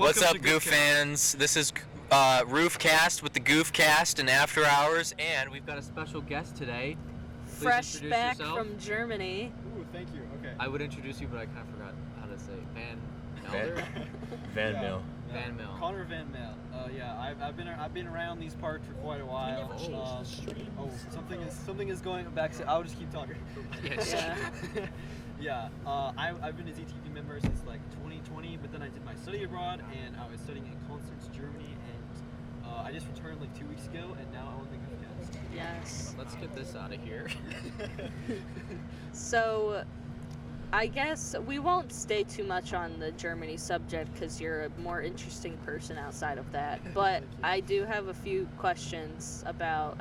What's up, Goof fans? This is Roofcast with the Goofcast and After Hours, and we've got a special guest today. Please Fresh introduce back yourself. From Germany. Ooh, thank you. Okay. I would introduce you, but I kind of forgot how to say Van Melder. Van Mill. Van Mill. Connor Van Mill. Yeah, I've been around these parts for quite a while. Something is going back. I'll just keep talking. Yeah. Yeah. I've been a ZTV member since like 2020, but then I did my study abroad, and I was studying in Constance, Germany, and I just returned like 2 weeks ago, and now I'm on the Goofcast. Yes. Let's get this out of here. So, I guess we won't stay too much on the Germany subject because you're a more interesting person outside of that. But I do have a few questions about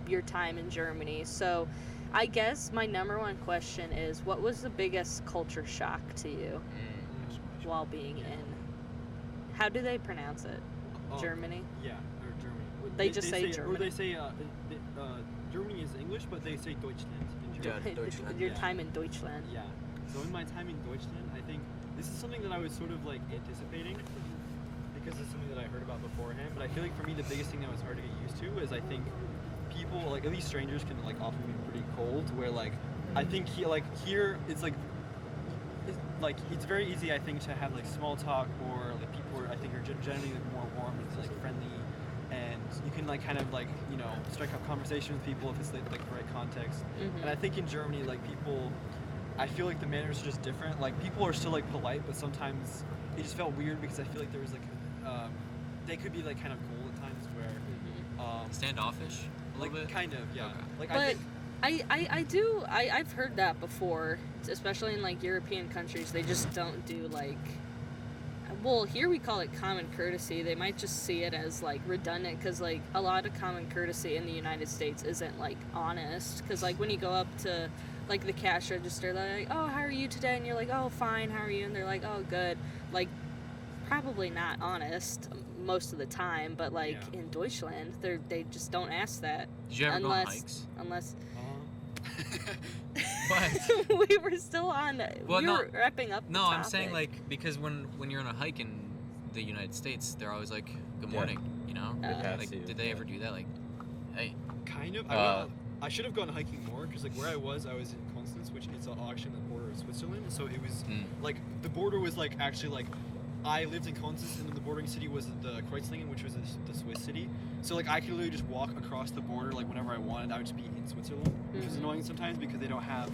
your time in Germany. So, I guess my number one question is, what was the biggest culture shock to you while being in? How do they pronounce it? Germany? Yeah, or Germany. They just say Germany. Or they say Germany is English, but they say Deutschland in Germany. Yeah, Deutschland. Your time in Deutschland. Yeah. So in my time in Deutschland, I think this is something that I was sort of like anticipating because it's something that I heard about beforehand. But I feel like for me, the biggest thing that was hard to get used to is I think people, like at least strangers, can like often be pretty cold. Where like I think here it's it's very easy I think to have like small talk, or like people I think are generally like, more warm and like friendly, and you can like kind of like strike up conversation with people if it's like the right context. And I think in Germany like people, I feel like the manners are just different. Like people are still like polite, but sometimes it just felt weird because I feel like there was like they could be like kind of cold at times where Standoffish a little bit? Kind of, yeah. Okay. Like But I've heard that before, especially in like European countries. They just don't do like, well, here we call it common courtesy. They might just see it as like redundant because like a lot of common courtesy in the United States isn't like honest. Because like when you go up to like the cash register, they're like, oh, how are you today? And you're like, oh, fine, how are you? And they're like, oh, good. Like probably not honest most of the time, but like in Deutschland, they just don't ask that. Did you ever go on hikes? Unless What? we were still on. Well, we were wrapping up. No, I'm saying like because when you're on a hike in the United States, they're always like, "Good morning," you know. Like, did they ever do that? Like, hey. Kind of. I should have gone hiking more because like where I was in Constance, which is actually on the border of Switzerland. So it was like the border was like actually like. I lived in Constance, and then the bordering city was the Kreuzlingen, which was the Swiss city. So like I could literally just walk across the border like whenever I wanted. I would just be in Switzerland, which is annoying sometimes because they don't have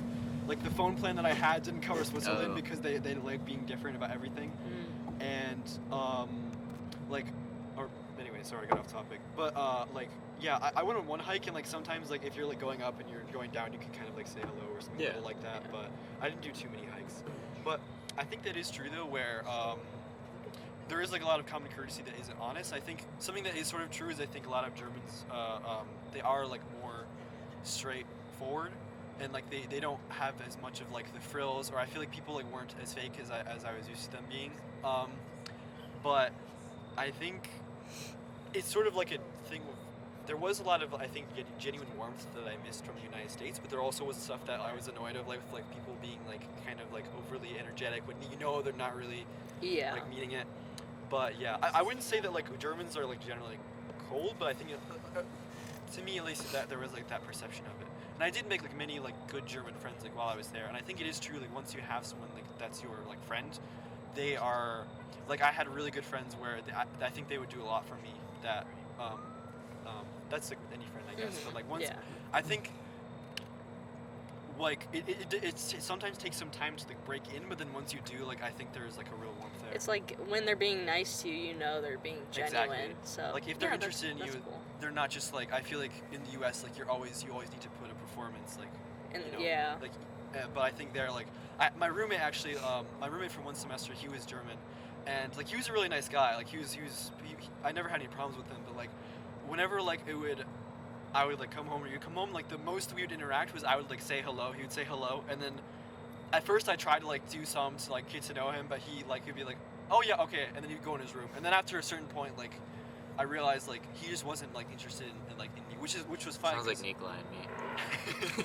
like the phone plan that I had didn't cover Switzerland because they like being different about everything. And anyway, sorry, I got off topic. But I went on one hike, and like sometimes like if you're like going up and you're going down, you can kind of like say hello or something little like that. But I didn't do too many hikes. But I think that is true though, where there is like a lot of common courtesy that isn't honest. I think something that is sort of true is I think a lot of Germans they are like more straightforward, and like they don't have as much of like the frills, or I feel like people like weren't as fake as I was used to them being. But I think it's sort of like a thing. There was a lot of, I think, genuine warmth that I missed from the United States, but there also was stuff that I was annoyed of, like with like people being like kind of like overly energetic when they're not really like meaning it. But yeah, I wouldn't say that like Germans are like generally cold, but I think to me at least that there was like that perception of it. And I did make like many like good German friends like while I was there, and I think it is true like once you have someone like that's your like friend, they are like I had really good friends where I think they would do a lot for me that. That's like any friend, I guess. But like once, I think, like it sometimes takes some time to like break in, but then once you do, like I think there's like a real warmth there. It's like when they're being nice to you, they're being genuine. Exactly. So like if they're interested in you, cool. They're not just like I feel like in the U.S. like you always need to put a performance like. And Like, but I think they're like my roommate actually. My roommate for one semester, he was German, and like he was a really nice guy. Like he I never had any problems with him, but like. Whenever like I would like come home, or you come home, like the most we would interact was I would like say hello. He would say hello, and then at first I tried to like do some to like get to know him, but he'd be like, oh yeah, okay, and then he'd go in his room, and then after a certain point, like I realized like he just wasn't like interested in me, which was fine. Sounds like Nikolai and me.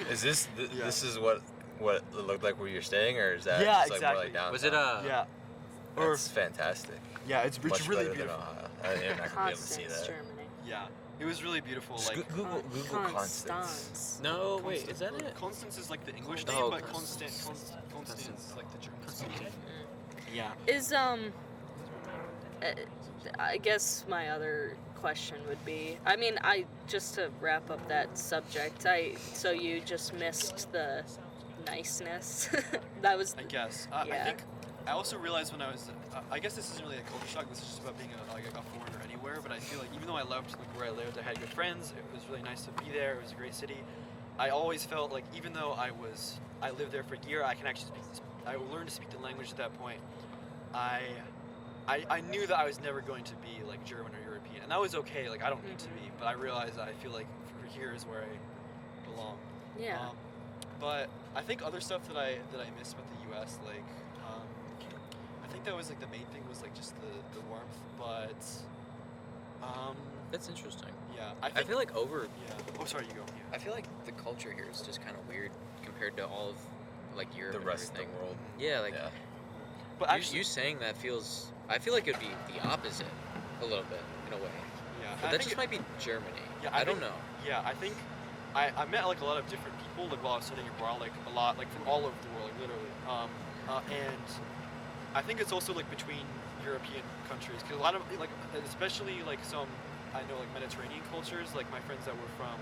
Is this this is what it looked like where you're staying, or is that yeah, just, like, exactly. more like downtown? Was it a That's fantastic. Yeah, it's Much really better beautiful. Than Ohio. You're not gonna be able to see Constance, that. Germany. Yeah, it was really beautiful. Just Like Google Constance. Constance. No, wait, is that it? Constance is like the English Oh, name, but Constance. Constance is like the German speaking. Yeah. Is I guess my other question would be, I mean, just to wrap up that subject, so you just missed the niceness. That was. I guess. Yeah. I think I also realized when I was. I guess this isn't really a culture shock. This is just about being a foreigner anywhere. But I feel like even though I loved like where I lived, I had good friends. It was really nice to be there. It was a great city. I always felt like even though I lived there for a year, I can actually I learned to speak the language at that point. I knew that I was never going to be like German or European, and that was okay. Like I don't need to be, but I realized that I feel like here is where I belong. Yeah. But I think other stuff that I missed about the U.S. like I think that was like the main thing was like just the warmth, but That's interesting. yeah. I feel like yeah. Oh, sorry, you go. I feel like the culture here is just kind of weird compared to all of like Europe The and rest of everything. the world. Yeah, like But you, actually, you saying that feels. I feel like it'd be the opposite a little bit in a way. yeah. But I that think just might be Germany. Yeah, I think- don't know. Yeah, I think I met like a lot of different people like while I was studying abroad, like a lot like from all over the world, like literally. And I think it's also like between European countries because a lot of like especially like some I know like Mediterranean cultures, like my friends that were from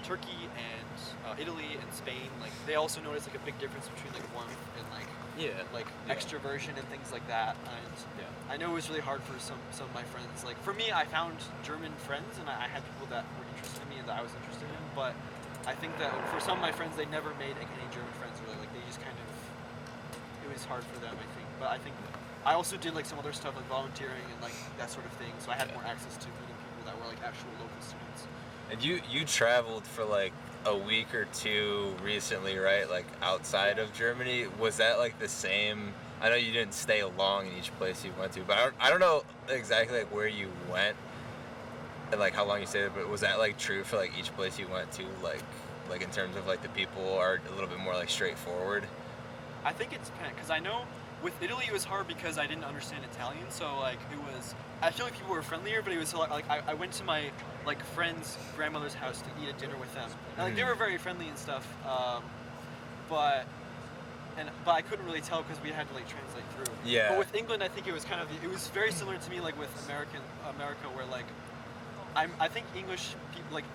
Turkey and Italy and Spain, like they also notice like a big difference between like warmth and like extroversion and things like that. And I know it was really hard for some of my friends. Like for me, I found German friends and I had people that were interested in me and that I was interested in. But I think that for some of my friends, they never made like, any German friends really. Like they just kind of, it was hard for them, I think. But I think I also did like some other stuff like volunteering and like that sort of thing. So I had more access to meeting people that were like actual local students. And you traveled for like a week or two recently, right? Like outside of Germany. Was that like the same? I know you didn't stay long in each place you went to, but I don't know exactly like where you went and like how long you stayed. But was that like true for like each place you went to? Like in terms of like the people are a little bit more like straightforward. I think it's because I know with Italy it was hard because I didn't understand Italian, so like it was. I feel like people were friendlier, but it was like I went to my like friend's grandmother's house to eat a dinner with them, and like they were very friendly and stuff, but I couldn't really tell because we had to like translate through. Yeah. But with England, I think it was very similar to me like with America, where like I think English people like.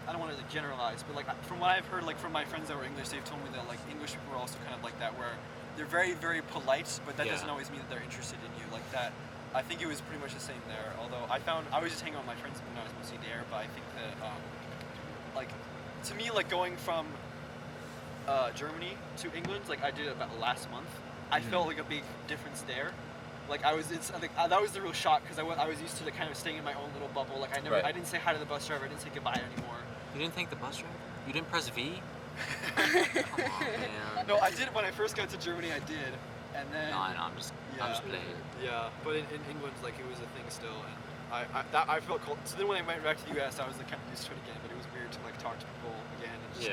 I don't want to like, generalize, but like from what I've heard, like from my friends that were English, they've told me that like English people are also kind of like that, where they're very, very polite, but that doesn't always mean that they're interested in you. Like that, I think it was pretty much the same there. Although I was just hanging out with my friends when I was mostly there, but I think that like to me, like going from Germany to England, like I did about last month, I felt like a big difference there. Like I think that was the real shock because I was used to kind of staying in my own little bubble. Like I didn't say hi to the bus driver. I didn't say goodbye anymore. You didn't thank the bus driver? You didn't press V? Come on, man. No, I did when I first got to Germany. I did, and then. No, I'm just playing. Yeah, but in England, like it was a thing still, and I felt cold. So then when I went back to the U.S., I was like kind of used to it again. But it was weird to like talk to people again and just,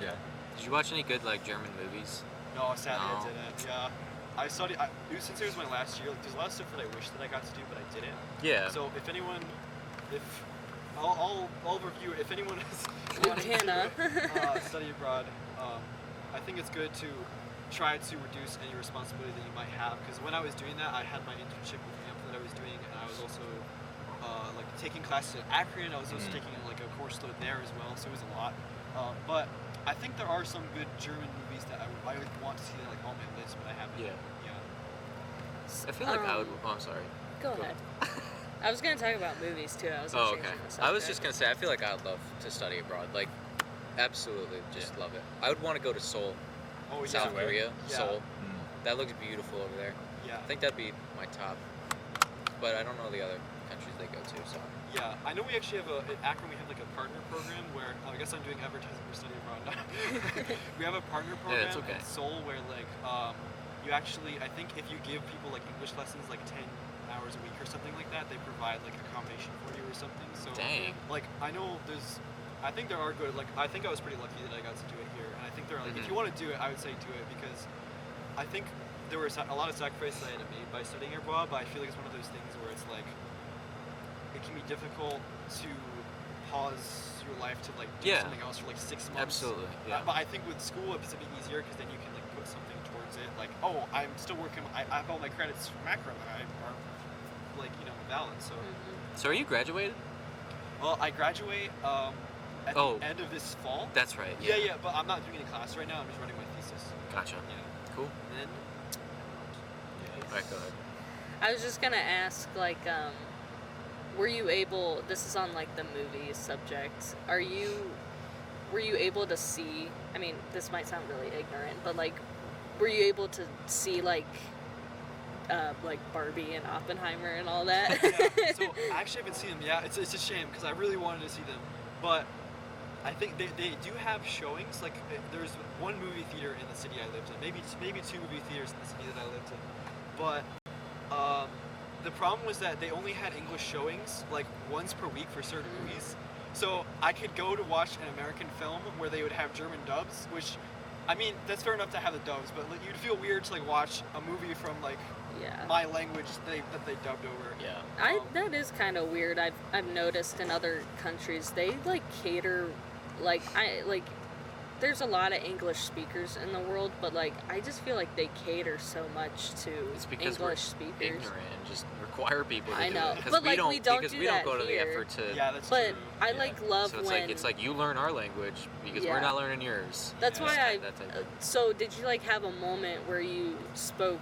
Yeah. Did you watch any good like German movies? No, sadly No. I didn't. Yeah. Since it was my last year, like, there's a lot of stuff that I wish that I got to do, but I didn't. Yeah. So if I'll review if anyone is wanting Hannah. to study abroad, I think it's good to try to reduce any responsibility that you might have, because when I was doing that, I had my internship with AMP that I was doing, and I was also like taking classes at Akron. I was also taking like a course load there as well, so it was a lot. But I think there are some good German movies that I would want to see that like on my list, but I haven't. Yeah. Yeah. I feel like I would. Oh, I'm sorry. Go ahead. I was gonna talk about movies too. I was. Oh, okay. I was just gonna say I feel like I'd love to study abroad. Like, absolutely, just love it. I would want to go to Seoul, Oh, South yeah. Korea. Yeah. Seoul. That looks beautiful over there. Yeah. I think that'd be my top. But I don't know the other countries they go to. So. Yeah, I know we actually have at Akron we have like a partner program where I guess I'm doing advertising for study abroad now. We have a partner program it's okay. at Seoul where like you actually I think if you give people like English lessons like 10 hours a week or something like that, they provide like accommodation for you or something. So Dang. like I think there are good like I think I was pretty lucky that I got to do it here, and I think there are like if you want to do it, I would say do it because I think there were a lot of sacrifices I had to make by studying abroad, but I feel like it's one of those things where it's like it can be difficult to pause your life to like do something else for like 6 months. Absolutely. Yeah. But I think with school it's a bit easier because then you can like put something towards it. Like, oh, I'm still working. I have all my credits from macro that are like valid. So. So are you graduated? Well, I graduate at the end of this fall. That's right. Yeah. But I'm not doing any class right now. I'm just writing my thesis. Gotcha. Yeah. Cool. And then. All right, go ahead. I was just gonna ask, like, were you able? This is on like the movie subject. Were you able to see? I mean, this might sound really ignorant, but like, were you able to see like Barbie and Oppenheimer and all that? Yeah. So I actually haven't seen them. Yeah, it's a shame because I really wanted to see them, but I think they do have showings. Like there's one movie theater in the city I lived in, maybe 2 movie theaters in the city that I lived in, but the problem was that they only had English showings like once per week for certain movies. So I could go to watch an American film where they would have German dubs, which, I mean, that's fair enough to have the dubs, but like, you'd feel weird to like watch a movie from like my language that they dubbed over. Yeah. That is kind of weird. I've noticed in other countries they like cater, there's a lot of English speakers in the world, but like I just feel like they cater so much to English speakers. Ignorant and just require people to I know, do it. but like we don't because do we that don't go to here. the effort to. Yeah, that's but true. I love so it's when it's like you learn our language because we're not learning yours. That's why that's so did you like have a moment where you spoke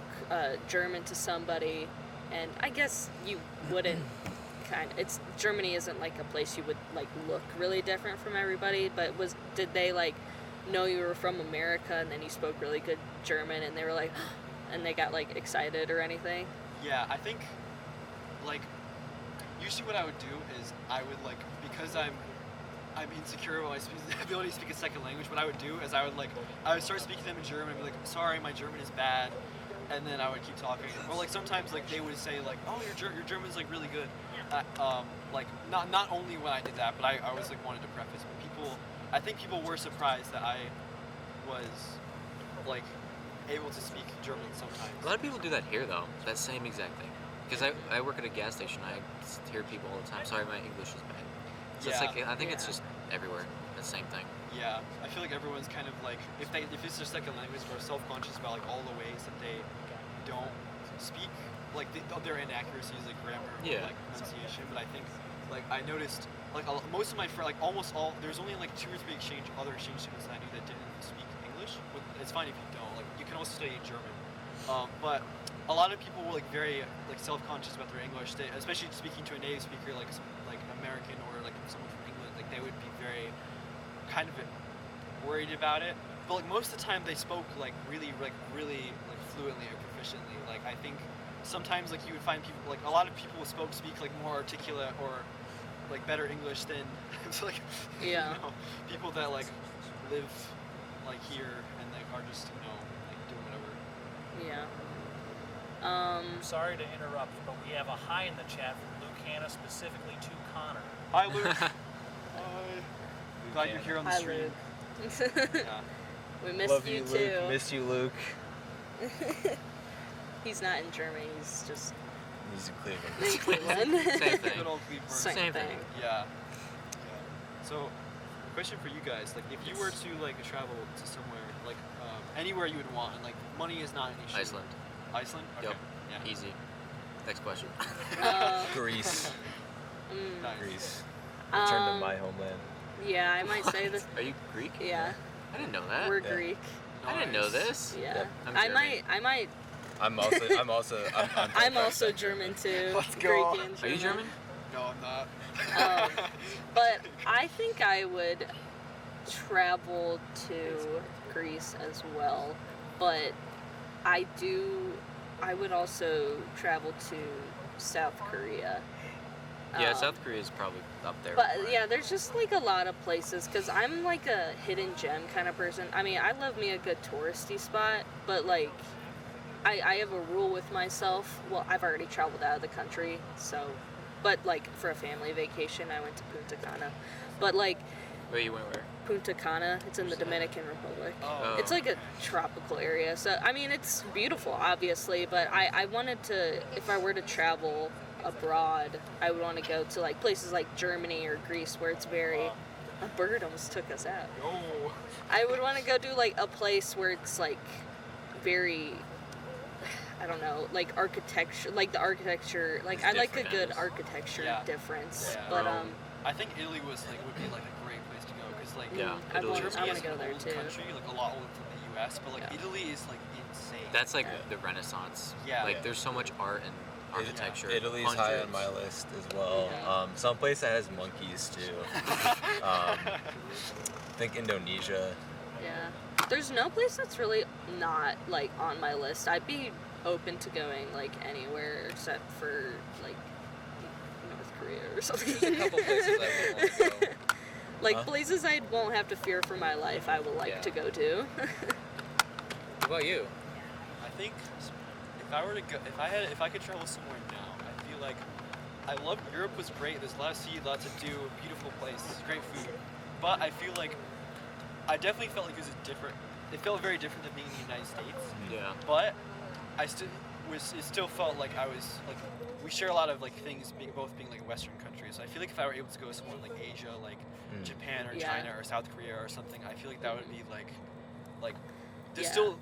German to somebody, and I guess you wouldn't Germany isn't like a place you would like look really different from everybody, but did they like know you were from America and then you spoke really good German and they were like and they got like excited or anything? Yeah, I think like usually what I would do is I would like, because I'm insecure about my ability to speak a second language, what I would do is I would start speaking to them in German and be like, I'm sorry, my German is bad, and then I would keep talking. Or like sometimes like they would say like, oh, your German's like really good. Like not only when I did that, but I always like wanted to preface, but I think people were surprised that I was like able to speak German sometimes. A lot of people do that here though, that same exact thing. Because I work at a gas station, I hear people all the time, sorry, my English is bad. So it's like, I think it's just everywhere, the same thing. Yeah, I feel like everyone's kind of like, if it's their second language, they're self-conscious about like all the ways that they don't speak, like their inaccuracies, like grammar, or, like pronunciation. But I think, like I noticed, like most of my friends, like almost all, there's only like 2 or 3 other exchange students that I knew that didn't speak English. But it's fine if you don't. Like you can also study German, but a lot of people were like very like self-conscious about their English. They, especially speaking to a native speaker, like American or like someone from England, like they would be very kind of worried about it. But like most of the time they spoke like really fluently or proficiently. Like I think sometimes like you would find people, like a lot of people speak like more articulate or like better English than like people that like live like here and like are just like doing whatever. Yeah. Sorry to interrupt, but we have a hi in the chat from Luke Hanna, specifically to Connor. Hi, Luke. Hi. Glad you're here on the Hi, stream. Luke. We missed Love you Luke. too. Miss you, Luke. He's not in Germany. He's just He's in Cleveland. in Cleveland. Same thing. Good old Cleveland. Same thing. Yeah. So, question for you guys: like, if you were to like travel to somewhere, like anywhere you would want, and like money is not an issue. Iceland. Iceland? Okay. Yep. Yeah. Easy. Next question. Greece. Nice. Greece. Return to Um, my homeland. Yeah, I might say this. Are you Greek? Yeah, I didn't know that. we're Yeah. Greek. I didn't know this. Yeah, Yep. I'm I German. might. I'm I'm also German too. Let's go. Greek and Are you German? No, I'm not. But I think I would travel to Greece as well. But I would also travel to South Korea. Yeah, South Korea is probably up there. But yeah, there's just like a lot of places because I'm like a hidden gem kind of person. I mean, I love me a good touristy spot, but like I have a rule with myself. Well, I've already traveled out of the country, so, but like for a family vacation, I went to Punta Cana. But like Wait, you went where? Punta Cana. It's in the Dominican Republic. Oh. It's like a tropical area, so I mean it's beautiful, obviously. But I wanted to, if I were to travel abroad, I would want to go to like places like Germany or Greece where it's very. A bird almost took us out. Oh. I would want to go to like a place where it's like very. I don't know, like architecture, like the architecture, like There's I like a different good architecture Yeah. difference, Yeah. but I think Italy would be like a great place to go because like Yeah, I Italy want is Germany to is go an there old too. country, like a lot older than the U.S., but like Yeah. Italy is like insane. That's like Yeah. the Renaissance. Yeah. Like there's so much art and architecture. Italy's high on Hundreds. my list as well. Yeah. Some place that has monkeys too. I think Indonesia. Yeah. There's no place that's really not like on my list. I'd be open to going like anywhere except for like North Korea or something. There's a couple places I would want to go. Like Huh? places I won't have to fear for my life. I would like Yeah. to go to. What about you? I think if I were to go, if I could travel somewhere now, I feel like I love Europe was great. There's a lot to see, a lot to do, beautiful place, great food. But I feel like I definitely felt like it was different. It felt very different than being in the United States. Yeah. But it still felt like I was like we share a lot of like things both being like Western countries. I feel like if I were able to go somewhere like Asia, like Japan or Yeah. China or South Korea or something, I feel like that would be like there's Yeah. still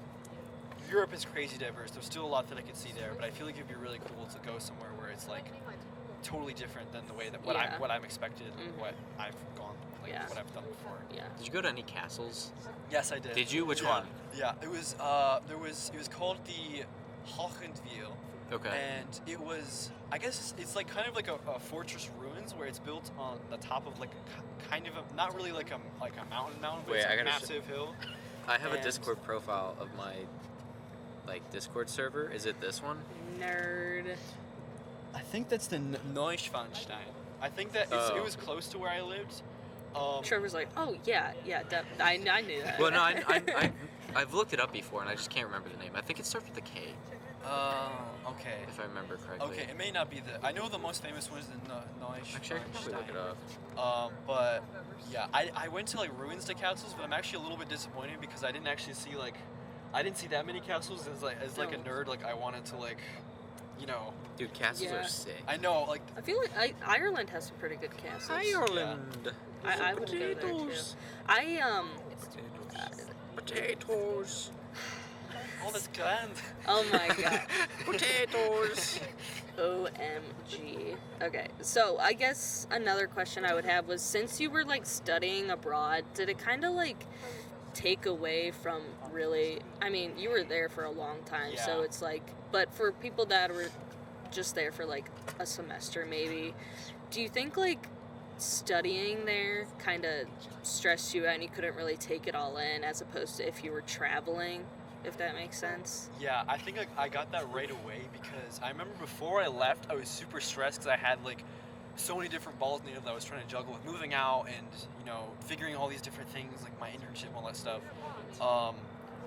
Europe is crazy diverse. There's still a lot that I could see there, but I feel like it'd be really cool to go somewhere where it's like totally different than the way that Yeah. what I'm expected and Mhm. what I've gone Yeah. what I've done before. Yeah. Did you go to any castles? Yes, I did. Did you? Which Yeah. one? Yeah, it was it was called the Hochenwil. Okay. And it was, I guess it's like kind of like a fortress ruins where it's built on the top of like kind of a, not really like a mountain, but Wait, it's I a gotta massive hill. I have a and- Discord profile of my like Discord server. Is it this one? Nerd. I think that's the Neuschwanstein. I think that Oh. it was close to where I lived. Trevor's like, oh yeah, I knew that. Well, no, I've looked it up before and I just can't remember the name. I think it starts with a K, Okay. if I remember correctly. Okay, it may not be I know the most famous one is the Neuschwanstein. Actually, I can probably look it up. But yeah, I went to like ruins to castles, but I'm actually a little bit disappointed because I didn't actually see I didn't see that many castles as like a No. nerd. Like I wanted to Dude, castles Yeah. are sick. I know like I feel like Ireland has some pretty good castles. Ireland. I would go there too. I Potatoes. all this grand. Oh my god. Potatoes. OMG. Okay, so I guess another question I would have was, since you were like studying abroad, did it kind of like take away from really, I mean, you were there for a long time, so Yeah. it's like, but for people that were just there for like a semester maybe, do you think like studying there kind of stressed you out and you couldn't really take it all in as opposed to if you were traveling, if that makes sense? Yeah, I think I got that right away because I remember before I left, I was super stressed because I had like so many different balls in the air that I was trying to juggle with moving out and figuring all these different things like my internship and all that stuff.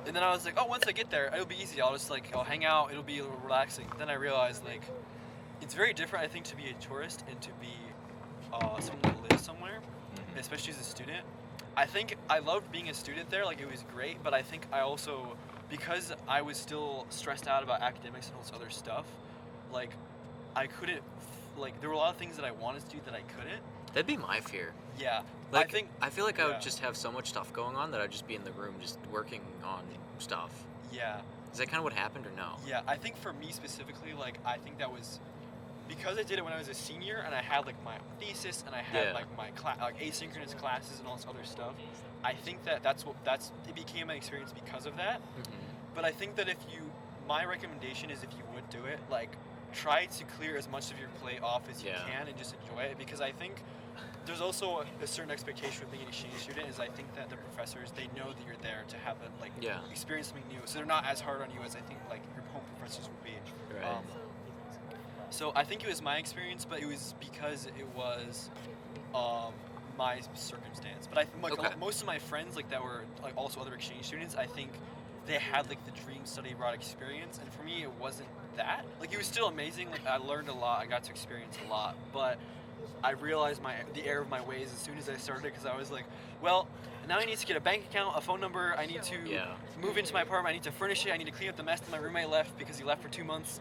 And then I was like, oh, once I get there, it'll be easy. I'll hang out. It'll be a little relaxing. Then I realized like it's very different, I think, to be a tourist and to be someone that lives somewhere, especially as a student. I think I loved being a student there. Like it was great, but I think I also, because I was still stressed out about academics and all this other stuff, like I couldn't, like there were a lot of things that I wanted to do that I couldn't. That'd be my fear. Yeah, Like, I feel like I yeah. would just have so much stuff going on that I'd just be in the room just working on stuff. Yeah, Is that kind of what happened or no? yeah. I think for me specifically, like I think that was because I did it when I was a senior and I had like my thesis and I had Yeah. like my asynchronous classes and all this other stuff. I think it became an experience because of that. But I think that my recommendation is if you would do it, like try to clear as much of your plate off as you Yeah. can and just enjoy it, because I think there's also a certain expectation with being an exchange student is I think that the professors, they know that you're there to have experience something new, so they're not as hard on you as I think like your home professors would be. Right. So I think it was my experience, but it was because it was my circumstance. But Okay. most of my friends like that were like also other exchange students, I think they had like the dream study abroad experience, and for me it wasn't that. Like it was still amazing. Like I learned a lot, I got to experience a lot, but I realized the error of my ways as soon as I started, because I was like, well, now I need to get a bank account, a phone number, I need to move into my apartment, I need to furnish it, I need to clean up the mess that my roommate left because he left for 2 months.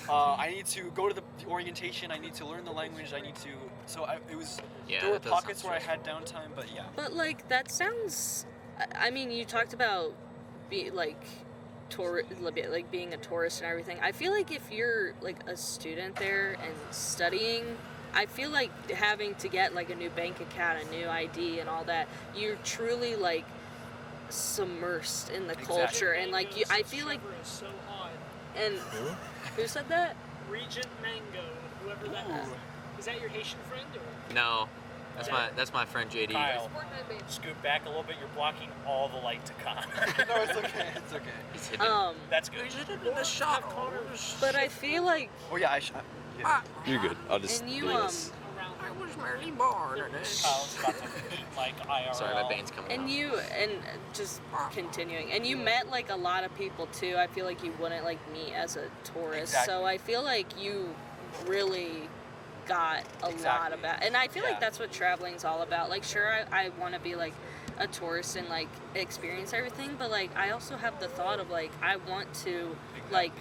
I need to go to the orientation, I need to learn the language, I need to, so there were pockets where I had downtime, but yeah. But like, that sounds, I mean, you talked about being a tourist and everything. I feel like if you're like a student there and studying, I feel like having to get like a new bank account, a new ID and all that, you're truly like submersed in the culture. And like, I feel like, Is so hot. and who said that? Regent Mango, whoever that is. Is that your Haitian friend or? No, that's my friend JD. Kyle, scoot back a little bit. You're blocking all the light to Connor. No, it's okay, it's okay. He's hidden. That's good. He's hidden in the shop. But I feel like, Oh yeah, yeah. You're good. I'll just and you do this. I was merely born. Kyle's about to eat like IRL. Sorry, my veins coming out. and just continuing, and you met like a lot of people too. I feel like you wouldn't like meet as a tourist. Exactly. So I feel like you really got a lot about, and I feel like that's what traveling's all about. Like, sure, I want to be like a tourist and like experience everything, but like I also have the thought of like I want to like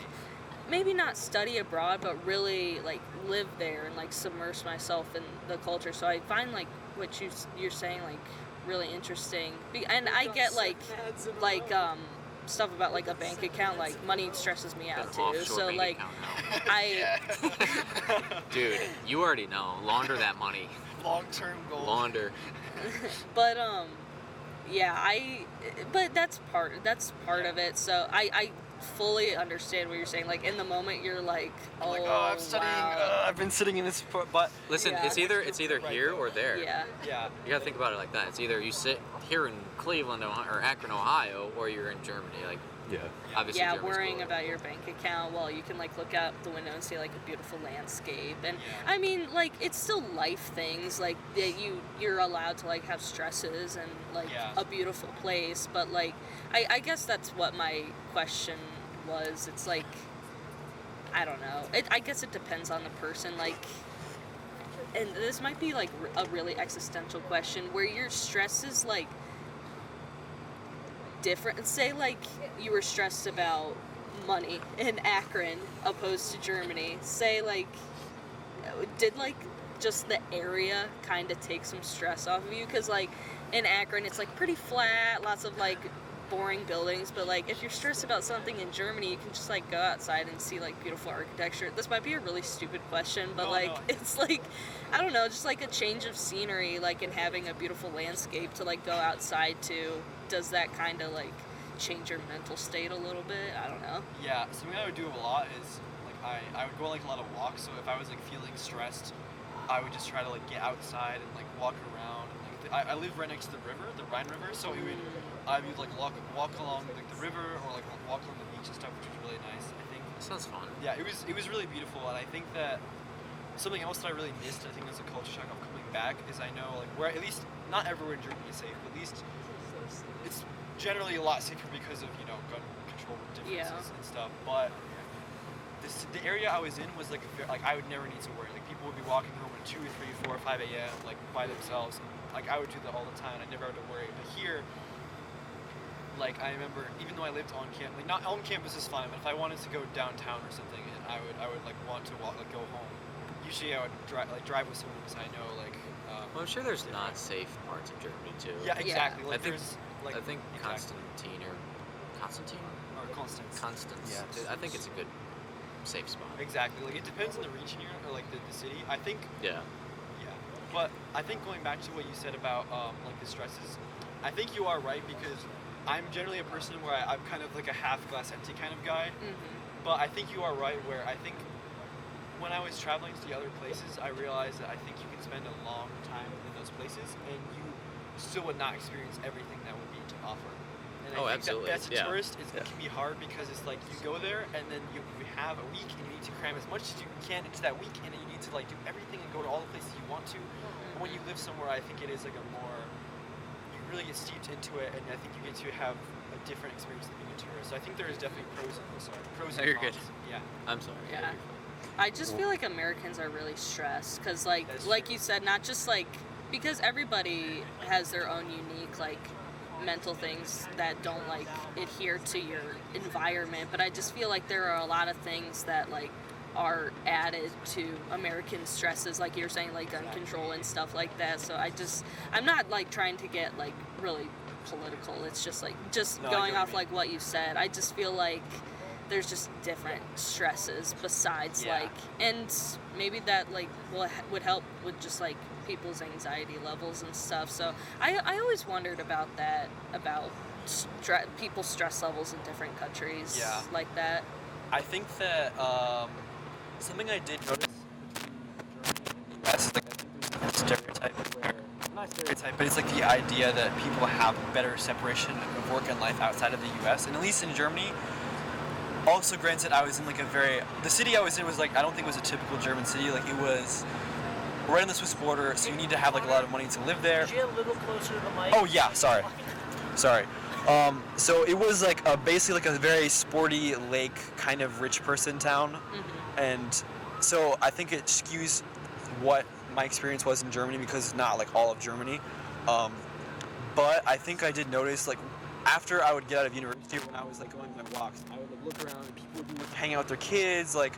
maybe not study abroad, but really like live there and like submerge myself in the culture. So I find like what you're saying like really interesting, and I get like stuff about like a bank account, like money stresses me out too. So like Dude, you already know. Launder that money. Long-term goal. Launder. but but that's part of it. So I fully understand what you're saying. Like in the moment you're like, oh, I'm studying, wow. I've been sitting in this but Listen, it's either here or there. Yeah. You gotta think about it like that. It's either you sit here in Cleveland or Akron, Ohio, or you're in Germany. Like, obviously. Yeah, Germany's worrying cooler. about your bank account while you can like look out the window and see like a beautiful landscape. And I mean, like it's still life things. Like that you're allowed to like have stresses and like a beautiful place. But like I guess that's what my question was. It's like I don't know. I guess it depends on the person. Like, and this might be like a really existential question where your stress is like different. Say like you were stressed about money in Akron opposed to Germany. Say like did like just the area kind of take some stress off of you? Because like in Akron it's like pretty flat, lots of like boring buildings, but like if you're stressed about something in Germany you can just like go outside and see like beautiful architecture. This might be a really stupid question, but it's like I don't know, just like a change of scenery, like in having a beautiful landscape to like go outside to, does that kind of like change your mental state a little bit? I don't know. Yeah, something I would do a lot is like I would go on like a lot of walks. So if I was like feeling stressed, I would just try to like get outside and like walk around. And, like I live right next to the river, the Rhine River, so I would like walk along like the river or like walk along the beach and stuff, which was really nice. I think That sounds fun. Yeah, it was really beautiful, and I think that something else that I really missed, I think as a culture shock of coming back, is I know like where at least not everywhere in Germany is safe, but at least it's generally a lot safer because of gun control differences and stuff. But the area I was in was like I would never need to worry. Like people would be walking home at 2 or 3, 4, 5 a.m. like by themselves. Like I would do that all the time, and I never had to worry. But here, like I remember, even though I lived on campus, like not on campus is fine, but if I wanted to go downtown or something, and I would like want to walk, like go home. Usually I would drive with someone because I know like. Well, I'm sure there's not safe parts of Germany too. Yeah, exactly. Like I think, there's like I think exactly. Constantine. Constance. Yeah. I think it's a good safe spot. Exactly. Like it depends on the region you're in, or like the city. I think. Yeah. Yeah. But I think going back to what you said about like the stresses, I think you are right because I'm generally a person where I'm kind of like a half glass empty kind of guy. Mm-hmm. But I think you are right where I think when I was traveling to the other places, I realized that I think you can spend a long time in those places and you still would not experience everything that would be to offer. And I think absolutely. that as a tourist, it can be hard because it's like you go there and then you have a week and you need to cram as much as you can into that week and then you need to like do everything and go to all the places you want to. And when you live somewhere, I think it is like a more, you really get steeped into it and I think you get to have a different experience than being a tourist. So I think there is definitely pros and cons. No, you're good. Yeah. I'm sorry. Yeah. I just feel like Americans are really stressed because, like you said, not just like because everybody has their own unique like mental things that don't like adhere to your environment, but I just feel like there are a lot of things that like are added to American stresses, like you're saying, like gun control and stuff like that. So I'm not like trying to get like really political. It's just like going off like what you said. I just feel like there's just different stresses besides like, and maybe that like would help with just like people's anxiety levels and stuff. So I always wondered about that, about people's stress levels in different countries like that. I think that something I did notice is like a stereotype where, not stereotype, but it's like the idea that people have better separation of work and life outside of the U.S. And at least in Germany, also granted, I was in like the city I was in was like, I don't think it was a typical German city. Like it was right on the Swiss border, so you need to have like a lot of money to live there. Could you get a little closer to the mic? Oh yeah, sorry. So it was like basically like a very sporty lake kind of rich person town. And so I think it skews what my experience was in Germany because it's not like all of Germany. But I think I did notice like after I would get out of university, when I was like going on my walks, I would like look around and people would be like, hanging out with their kids, like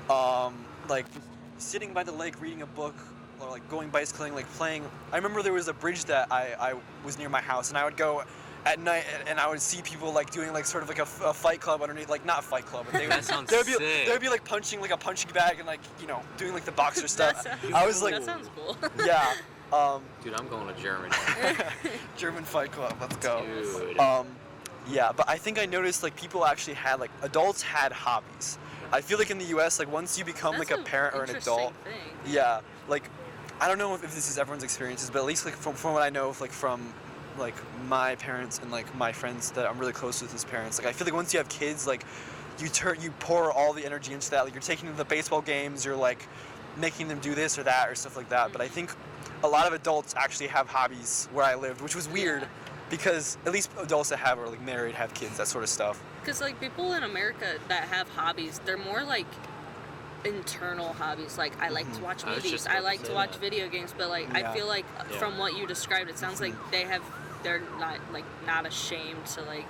just sitting by the lake reading a book or like going bicycling, like playing. I remember there was a bridge that I was near my house and I would go at night and I would see people like doing like sort of like a fight club underneath, like not fight club, but they would, they would be like punching like a punching bag and like, you know, doing like the boxer stuff. I was like, that sounds cool. Yeah. Dude, I'm going to Germany. German fight club, let's go. Dude. Yeah, but I think I noticed like people actually had like adults had hobbies. I feel like in the U.S. like once you become like a parent or an adult, yeah, like I don't know if this is everyone's experiences, but at least like from what I know, like from like my parents and like my friends that I'm really close with as parents, like I feel like once you have kids, like you pour all the energy into that. Like you're taking them to the baseball games, you're like making them do this or that or stuff like that. But I think a lot of adults actually have hobbies where I lived, which was weird. Because at least adults that are like married, have kids, that sort of stuff. Because like people in America that have hobbies, they're more like internal hobbies. Like I like to watch movies, I like to watch video games, but like I feel like from what you described, it sounds like they're not ashamed to like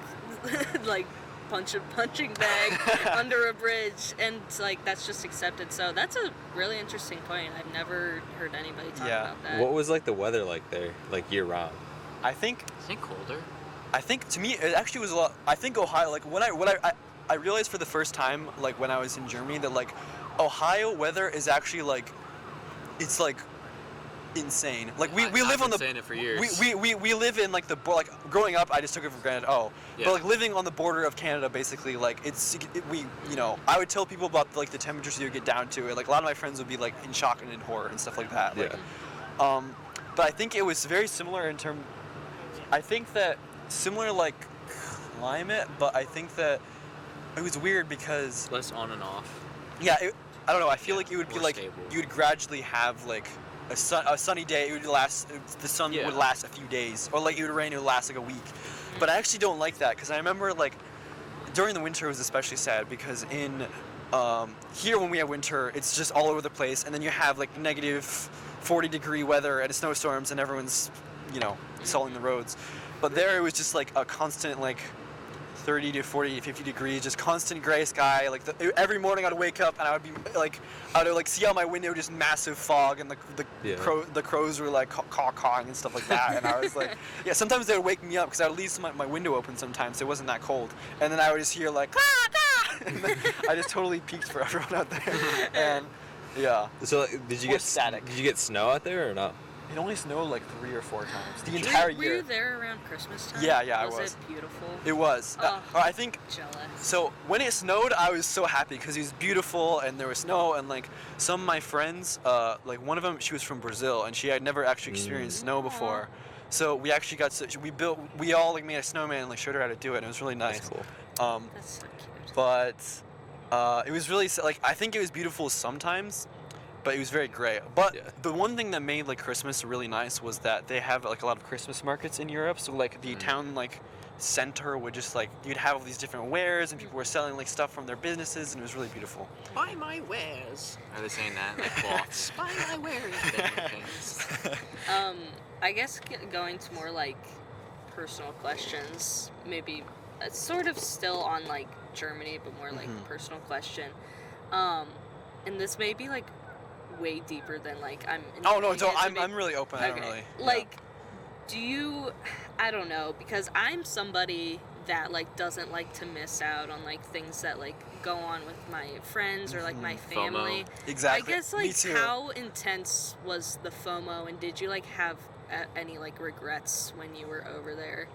like punch a punching bag under a bridge, and like that's just accepted. So that's a really interesting point. I've never heard anybody talk about that. What was like the weather like there, like year round? I think colder. I think to me it actually was a lot. I think Ohio, like I realized for the first time, like when I was in Germany, that like Ohio weather is actually like, it's like insane. Like we live on the. Saying it for years. We live in like like growing up, I just took it for granted. But like living on the border of Canada, basically, like I would tell people about like the temperatures you would get down to, and like a lot of my friends would be like in shock and in horror and stuff like that. Like, but I think it was very similar in terms. I think that similar like climate, but I think that it was weird because less on and off. Yeah, I don't know. I feel like it would be like stable. You would gradually have like a sunny day. It would last. The sun would last a few days, or like it would rain. It would last like a week. But I actually don't like that because I remember like during the winter it was especially sad because in here when we have winter it's just all over the place, and then you have like negative 40-degree weather and snowstorms and everyone's salting the roads. But there it was just like a constant like 30 to 40 to 50 degrees, just constant gray sky. Like every morning I'd wake up and I would see out my window just massive fog, and the crows were like cawing and stuff like that. And I was like, sometimes they would wake me up because I would leave my window open sometimes, so it wasn't that cold. And then I would just hear like and then I just totally peaked for everyone out there. And So did you get static? Did you get snow out there or not? It only snowed like 3 or 4 times the entire year. Were you there around Christmas time? Yeah, I was. Was it beautiful? It was. I think. Jealous. So when it snowed, I was so happy because it was beautiful and there was snow, and like some of my friends, like one of them, she was from Brazil and she had never actually experienced snow before. So we actually we all like made a snowman and like showed her how to do it, and it was really nice. That's cool. That's so cute. But it was really like I think it was beautiful sometimes. But it was very gray. But the one thing that made like Christmas really nice was that they have like a lot of Christmas markets in Europe. So like the town like center with just like you'd have all these different wares and people were selling like stuff from their businesses and it was really beautiful. Buy my wares. Are they saying that? Like cloths. Buy my wares. I guess going to more like personal questions, maybe sort of still on like Germany, but more like personal question. And this may be like way deeper than like I'm. Oh no, I'm really open. Okay. I don't really. Like, do you? I don't know, because I'm somebody that like doesn't like to miss out on like things that like go on with my friends or like my family. FOMO. Exactly. I guess Me like too. how intense was the FOMO, and did you like have any like regrets when you were over there?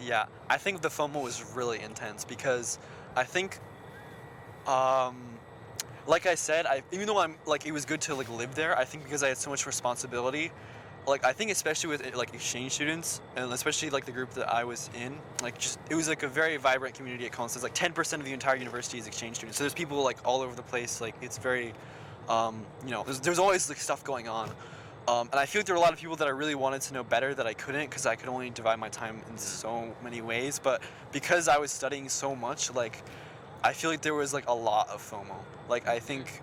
Yeah, I think the FOMO was really intense because I think, like I said, even though I'm like it was good to like live there, I think because I had so much responsibility, like I think especially with like exchange students and especially like the group that I was in, like just it was like a very vibrant community at Constance. Like 10% of the entire university is exchange students, so there's people like all over the place. Like it's very, you know, there's always like stuff going on. And I feel like there were a lot of people that I really wanted to know better that I couldn't because I could only divide my time in so many ways. But because I was studying so much, like, I feel like there was like a lot of FOMO. Like, I think,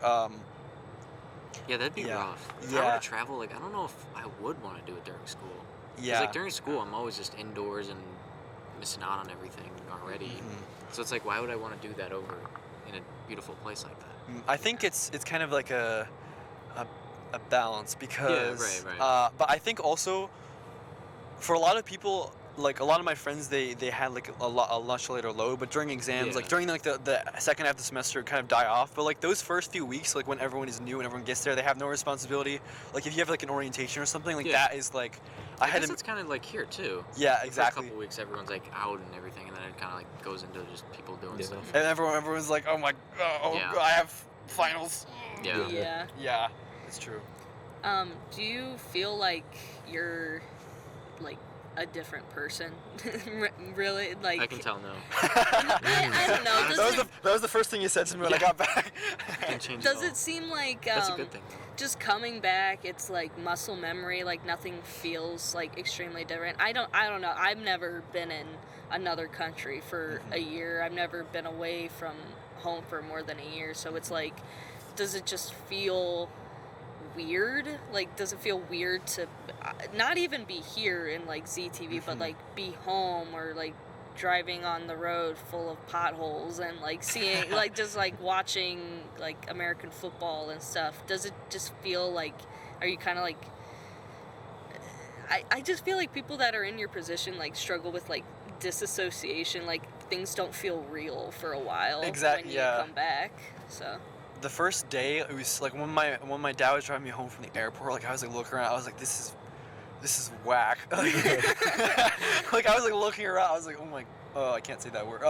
Yeah, that'd be Yeah. rough. If I Yeah. were to travel, like, I don't know if I would want to do it during school. 'Cause, yeah. like, during school, I'm always just indoors and missing out on everything already. Mhm. So it's like, why would I want to do that over in a beautiful place like that? I think it's kind of like a balance because right. but I think also for a lot of people, like a lot of my friends, they had like a much later load, but during exams, Yeah. like during like the second half of the semester, it kind of die off. But like those first few weeks, like when everyone is new and everyone gets there, they have no responsibility. Like if you have like an orientation or something, like Yeah. that is like I had guess to, it's kind of like here, too. yeah, For a exactly. couple weeks, everyone's, like, out and everything, and then it kind of, like, goes into just people doing Yeah. stuff. And everyone's like, oh my, Yeah. I have finals. Yeah. Yeah. Yeah, it's true. Do you feel like you're like a different person? Really? Like I can tell no. I don't know. Does That was the first thing you said to me when I got back. I can change does all. it seem like That's a good thing, though. just coming back, it's like muscle memory, like nothing feels like extremely different? I don't know. I've never been in another country for a year. I've never been away from home for more than a year. So it's like, does it just feel weird? Like, does it feel weird to not even be here in like ZTV, but like be home or like driving on the road full of potholes and like seeing like just like watching like American football and stuff? Does it just feel like, are you kind of like, I just feel like people that are in your position like struggle with like disassociation, like things don't feel real for a while Exact- when yeah. you come back. So The first day, it was like when my dad was driving me home from the airport, like I was like looking around, I was like, this is whack. Like I was like looking around, I was like, I can't say that word.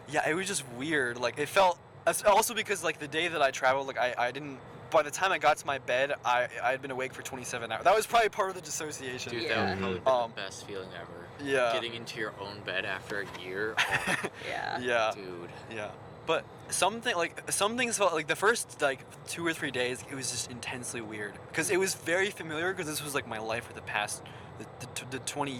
Yeah, it was just weird. Like it felt also because like the day that I traveled, like I didn't. By the time I got to my bed, I had been awake for 27 hours. That was probably part of the dissociation. Dude, Yeah. that would probably be the best feeling ever. Yeah. Getting into your own bed after a year. Oh, yeah. Yeah. dude. Yeah. But some things felt like the first like 2 or 3 days, it was just intensely weird because it was very familiar because this was like my life for the past the 20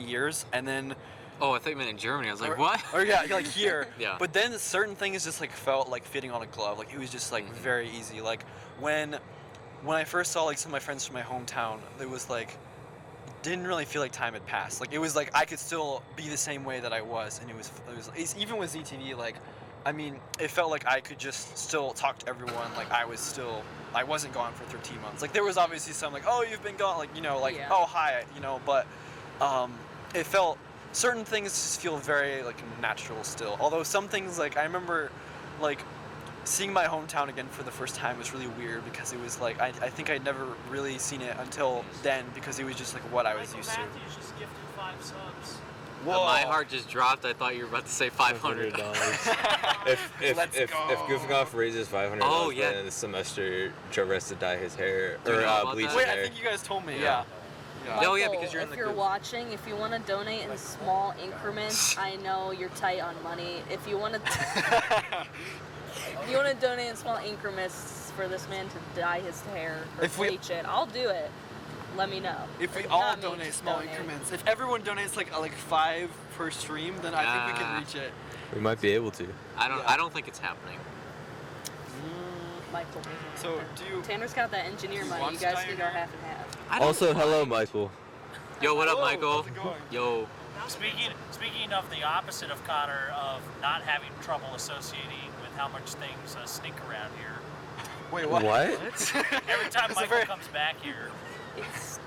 years, and then Oh, I thought you meant in Germany. I was like, what? or yeah, like here. Yeah. But then certain things just like felt like fitting on a glove. Like it was just like very easy. Like when I first saw like some of my friends from my hometown, it was like it didn't really feel like time had passed. Like it was like I could still be the same way that I was, and it was even with ZTV, like I mean, it felt like I could just still talk to everyone. Like I wasn't gone for 13 months. Like there was obviously some like, oh, you've been gone, like, you know, like, Yeah. oh, hi, you know, but it felt, certain things just feel very like natural still. Although some things, like I remember like seeing my hometown again for the first time was really weird because it was like, I think I'd never really seen it until then because it was just like what I was Michael used to. Matthews just gifted 5 subs. My heart just dropped. I thought you were about to say $500. If Let's go. Goofing Off raises $500 Oh, by yeah. the end of the semester, Joe has to dye his hair Do you or know about bleach that? his Wait, hair. I think you guys told me, Yeah. yeah. Oh, yeah, Michael, because you're in if the you're group. watching, if you want to donate in small increments, I know you're tight on money. If you want to, donate in small increments for this man to dye his hair or If we- bleach it, I'll do it. let me know. If we Like, all not me, donate just small donate. increments, if everyone donates like 5 per stream, then I think we can reach it. We might be able to. I don't think it's happening. Michael. So, do you... Tanner's got that engineer you money. want You guys to can die go in here? half and half. I don't Also, hello, mind. Michael. Yo, what up, Whoa, Michael? how's it going? Yo. Speaking of the opposite of Connor, of not having trouble associating with how much things stink around here. Wait, what? What? Every time It's a Michael very- comes back here, It stinks.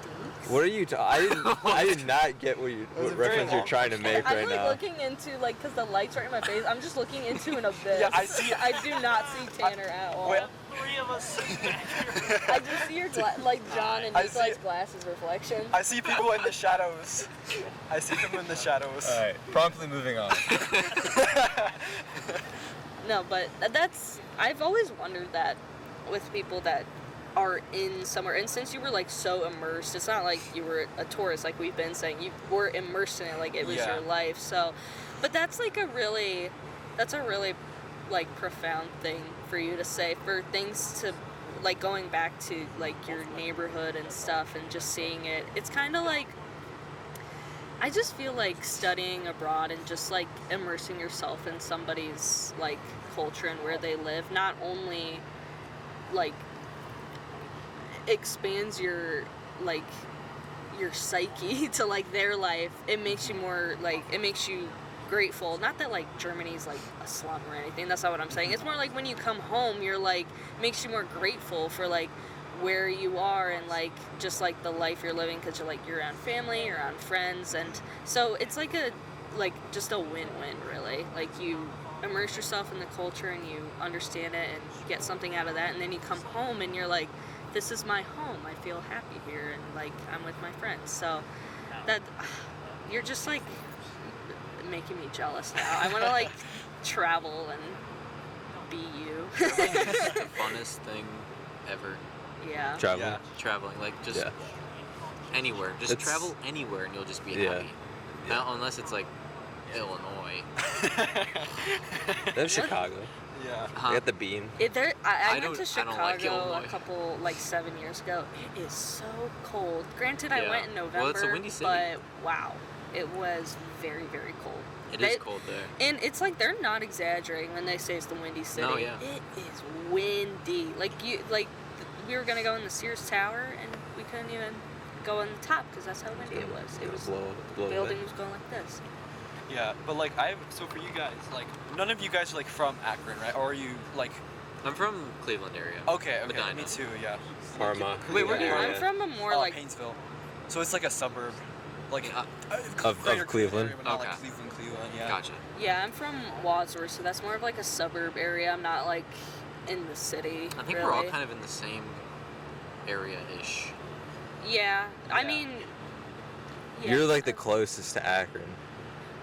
What are you? I did not get what was a very reference you're long trying to make I'm right like now. looking into like because the light's right in my face. I'm just looking into an abyss. Yeah, I see- I do not see Tanner at all. Wait. three of us sitting back here. I just see your like John and I see- Nikolai's glasses reflection. I see people in the shadows. I see them in the shadows. All right, promptly moving on. No, but that's I've always wondered that with people that are in somewhere, and since you were like so immersed, it's not like you were a tourist like we've been saying. You were immersed in it, like it was Yeah. your life. So, but that's a really like profound thing for you to say, for things to like going back to like your neighborhood and stuff and just seeing it. It's kind of like I just feel like studying abroad and just like immersing yourself in somebody's like culture and where they live not only like expands your like your psyche to like their life, it makes you more like it makes you grateful. Not that like Germany's like a slum or anything, that's not what I'm saying. It's more like when you come home you're like makes you more grateful for like where you are and like just like the life you're living, because you're around family, you're around friends, and so it's like just a win-win really. Like you immerse yourself in the culture and you understand it and get something out of that, and then you come home and you're like, this is my home, I feel happy here, and like I'm with my friends. So that you're just like making me jealous now. I want to like travel and be you. It's the funnest thing ever. Yeah. Travel. Yeah. Traveling, like just Yeah. anywhere. Just It's- travel anywhere and you'll just be Yeah. happy. Now, unless it's like Illinois. That's Chicago. Yeah. Huh? I got the bean. I went don't- to I don't like Chicago Illinois. a couple, like 7 years ago. It is so cold. Granted, I Yeah. went in November, Well, it's a windy city. but wow, it was very, very cold. It is cold there. And it's like they're not exaggerating when they say it's the windy city. No, yeah. It is windy. We were gonna go in the Sears Tower, and we couldn't even go on the top because that's how windy it was. It was blow the away. building was going like this. Yeah, but like so for you guys, like none of you guys are like from Akron, right? Or are you like I'm from Cleveland area. okay, Medina. me too, yeah. Parma. Wait, where do you Yeah. I'm live? from a more Oh, like Painesville. So it's like a suburb, like Of greater Cleveland? area, but not Okay. like Cleveland, yeah. Gotcha. yeah, I'm from Wadsworth, so that's more of like a suburb area. I'm not like in the city. I think really. we're all kind of in the same area-ish. Yeah, I Yeah. mean. Yeah, You're like the closest to Akron.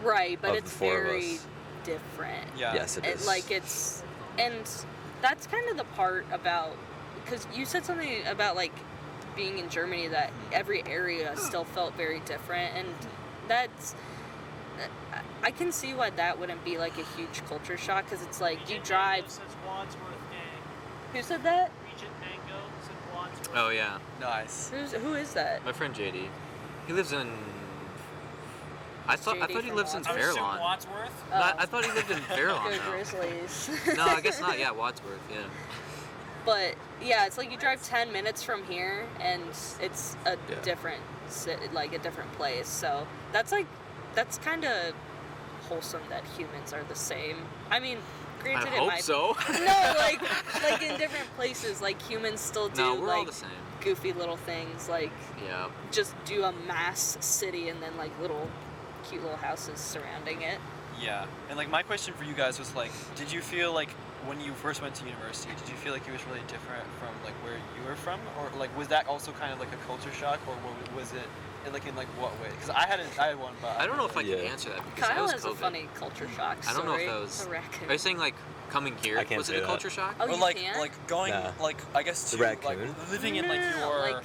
right, but of it's the four of very us. different. Yeah. Yes, it is. And that's kind of the part about, because you said something about like being in Germany that every area still felt very different, and that's I can see why that wouldn't be like a huge culture shock, because it's like you Regent drive. Mango says Wadsworth Gang. Who said that? Regent Mango said Wadsworth. Oh yeah, Nice. Who is that? my friend JD. He lives in. I thought JD he from lives in I would assume Fairlawn. Wadsworth. No, I thought he lived in Fairlawn. Go though. Grizzlies. No, I guess not. Yeah, Wadsworth. Yeah. But yeah, it's like you drive 10 minutes from here, and it's a Yeah. different, like a different place. So that's kind of wholesome that humans are the same. I mean, granted, I it hope might. so. No, like in different places, like humans still do No, we're all like the same. goofy little things, like Yeah. just do a mass city and then like little cute little houses surrounding it. Yeah. And like my question for you guys was like, did you feel like when you first went to university, did you feel like it was really different from like where you were from, or like was that also kind of like a culture shock, or was it in like what way? Because I had one, but I don't know if I can Yeah. answer that because that Kyle was has COVID. a funny culture shock I story. don't know if that was. A raccoon. Are you saying like coming here? I can't Was say it a that. culture shock? Oh, Or you like can't? going Nah. like I guess The to like raccoon? living in like No, your like-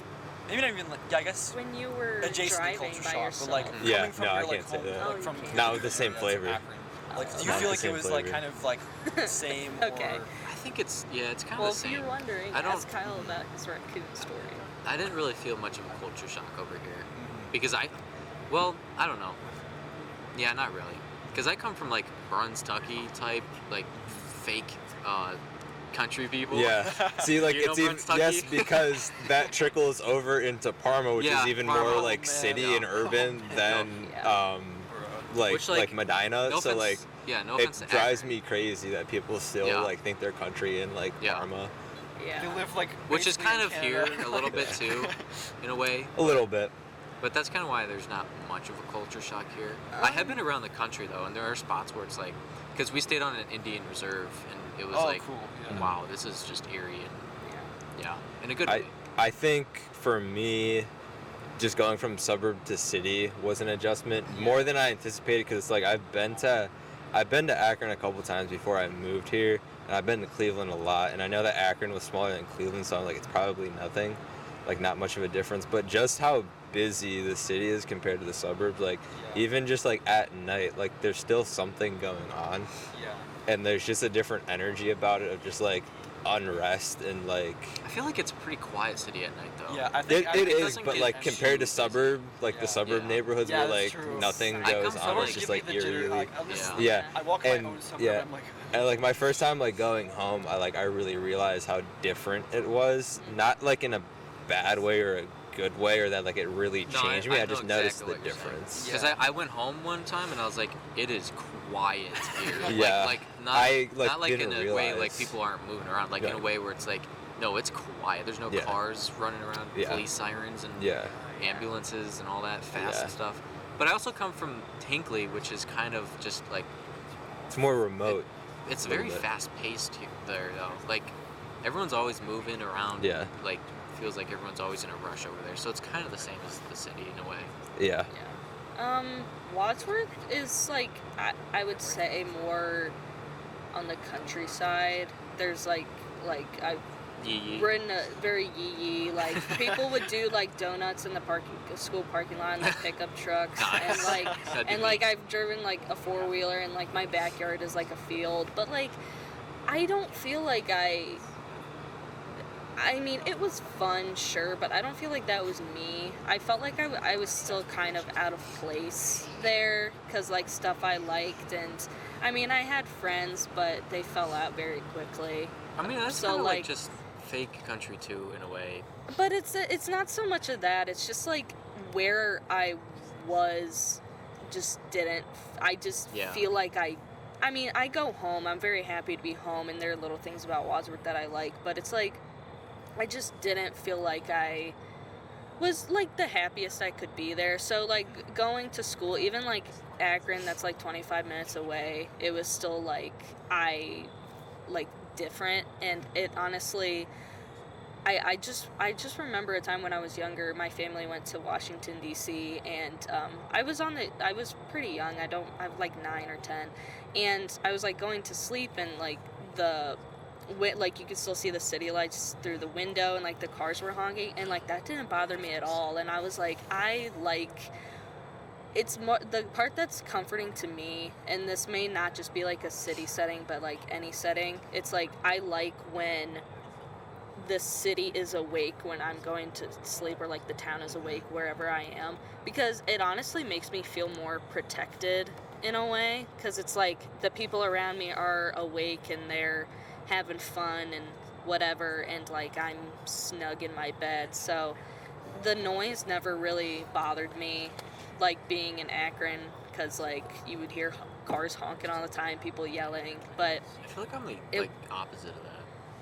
maybe not even like yeah I guess When you were adjacent to driving culture by shock, yourself. but like Yeah, coming from no, I your like can't say home, that. like Oh, you from can't. Not with the same areas of flavor. Akron. Like, do you Not feel the like it same was like flavor. kind of like same Okay. or I think it's it's kind Well, of the if same. you're wondering, I don't- ask Kyle about his raccoon story. I didn't really feel much of a culture shock over here because I don't know. Yeah, not really. Because I come from like Bruns-Tucky type, like fake country people. Yeah. See, like You know it's even Bruns-Tucky? yes, because that trickles over into Parma, which Yeah, is even Parma. more Oh, like man. city Yeah. and urban than Yeah. like Which, like Medina. No so offense, like no it offense to drives Akron, me crazy that people still Yeah. like think they're country in like Yeah. Parma. They Yeah. live like which is basically kind in of here Canada. a little bit too, in a way. A little bit. But that's kind of why there's not much of a culture shock here. I have been around the country though, and there are spots where it's like, because we stayed on an Indian reserve, and it was Oh, like, cool. Yeah. wow, this is just eerie, and yeah, in a good I way. I think for me, just going from suburb to city was an adjustment more than I anticipated because it's like I've been to Akron a couple times before I moved here, and I've been to Cleveland a lot, and I know that Akron was smaller than Cleveland, so I'm like it's probably nothing, like not much of a difference. But just how busy the city is compared to the suburbs, like Yeah. even just like at night, like there's still something going on, Yeah. and there's just a different energy about it of just like unrest and like. I feel like it's a pretty quiet city at night though. Yeah, I think It is, doesn't but get like compared to too suburb, like Yeah. the suburb Yeah. neighborhoods Yeah, where that's like true. nothing I goes come on, from, it's like, just give me like the jitter, eerily. like, at least- Yeah. I walk And- my own somewhere. yeah. I'm like, And like my first time like going home, I really realized how different it was. Not like in a bad way or a good way or that like it really No, changed me. I know just exactly noticed the what you're saying. difference. Because Yeah. I went home one time and I was like, it is quiet here. Yeah. Like not, I, like, not like in didn't a way like realize. people aren't moving around. Like in Yeah. a way where it's like, no, it's quiet. There's no Yeah. cars running around, Yeah. police sirens and Yeah. ambulances and all that fast Yeah. and stuff. But I also come from Tinkley, which is kind of just like, It's more remote. it's A little very bit. fast paced here there though. Like everyone's always moving around. Yeah. Like feels like everyone's always in a rush over there. So it's kind of the same as the city in a way. Yeah. Yeah. Wadsworth is like I would say more on the countryside. There's like I've Yee. ridden a very yee. Like people would do like donuts in the school parking lot, and like pickup trucks, and Nice. like That'd be and like I've driven like a 4-wheeler, and like my backyard is like a field. But like I don't feel like I mean, it was fun, sure, but I don't feel like that was me. I felt like I was still kind of out of place there, because, like, stuff I liked, and, I mean, I had friends, but they fell out very quickly. I mean, that's So, kind of like like- just fake country too, in a way. But it's not so much of that, it's just, like, where I was just didn't, I just Yeah. feel like I mean, I go home, I'm very happy to be home, and there are little things about Wadsworth that I like, but it's like, I just didn't feel like I was like the happiest I could be there. So like going to school, even like Akron, that's like 25 minutes away, it was still like different. And it honestly, I just remember a time when I was younger, my family went to Washington D.C. and I was pretty young. I was like 9 or 10, and I was like going to sleep, and like like you could still see the city lights through the window, and like the cars were honking, and like that didn't bother me at all. And I was like, it's more the part that's comforting to me, and this may not just be like a city setting, but like any setting, it's like I like when the city is awake when I'm going to sleep, or like the town is awake wherever I am, because it honestly makes me feel more protected in a way, because it's like the people around me are awake and they're having fun and whatever, and like I'm snug in my bed, so the noise never really bothered me, like being in Akron, because like you would hear cars honking all the time, people yelling, but I feel like I'm the It- like opposite of that.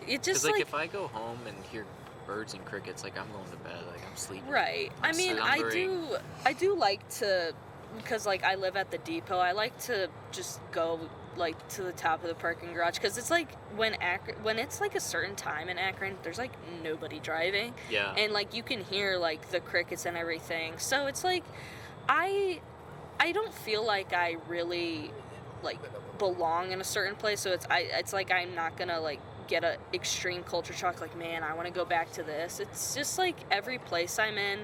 it Because just like if I go home and hear birds and crickets, like I'm going to bed, like I'm sleeping. right. I'm I mean, slumbering. I do like to, because like I live at the depot, I like to just go like to the top of the parking garage, because it's like when it's like a certain time in Akron, there's like nobody driving, Yeah. and like you can hear like the crickets and everything. So it's like I don't feel like I really like belong in a certain place. So it's like I'm not gonna like get a extreme culture shock, like, man, I want to go back to this. It's just like every place I'm in,